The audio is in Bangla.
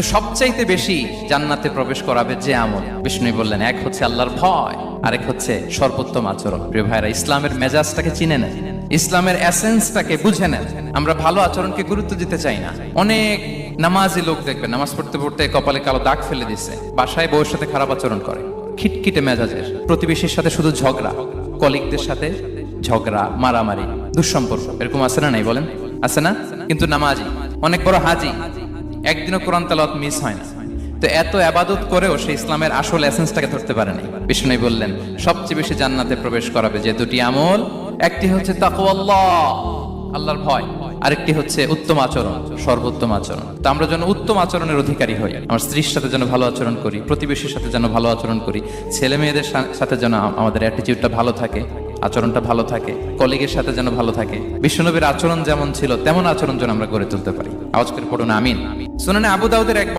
সবচাইতে বেশি জান্নাতে প্রবেশ করাবে যে আমল, বিষ্ণু বললেন, এক হচ্ছে আল্লাহর ভয়, আরেক হচ্ছে সর্বোত্তম আচরণ। প্রিয় ভাইরা, ইসলামের মেজাজটাকে চিনে নেন, ইসলামের এসেন্সটাকে বুঝে নেন। আমরা ভালো আচরণকে গুরুত্ব দিতে চাই না। অনেক নামাজি লোক দেখবেন নামাজ পড়তে পড়তে কপালে কালো দাগ ফেলে দিচ্ছে, বাসায় বউয়ের সাথে খারাপ আচরণ করে, খিটখিটে মেজাজের, প্রতিবেশীর সাথে শুধু ঝগড়া, কলিগদের সাথে ঝগড়া, মারামারি, দুঃসম্পর্ক, এরকম আছে না? নাই বলেন, আছে না? কিন্তু নামাজি, অনেক বড় হাজি, একদিনও কোরআন তেলাওয়াত মিস হয় না। তো এত আবাদত করেও সে ইসলামের আসল এসেন্সটাকে ধরতে পারেনি। বিষ্ণু বললেন, সবচেয়ে বেশি জান্নাতে প্রবেশ করাবে যে দুটি আমল, একটি হচ্ছে তাকওয়াল্লাহ, আল্লাহর ভয়, আরেকটি হচ্ছে উত্তম আচরণ, সর্বোত্তম আচরণ। তো আমরা যেন উত্তম আচরণের অধিকারী হই, আমার স্ত্রীর সাথে যেন ভালো আচরণ করি, প্রতিবেশীর সাথে যেন ভালো আচরণ করি, ছেলে মেয়েদের সাথে যেন আমাদের অ্যাটিটিউডটা ভালো থাকে, আচরণটা ভালো থাকে, কলিগের সাথে যেন ভালো থাকে। বিশ্বনবীর আচরণ যেমন ছিল তেমন আচরণ যেন আমরা গড়ে তুলতে পারি। আওয়াজ করে পড়ুন আমিন। শুনানে আবু দাউদের এক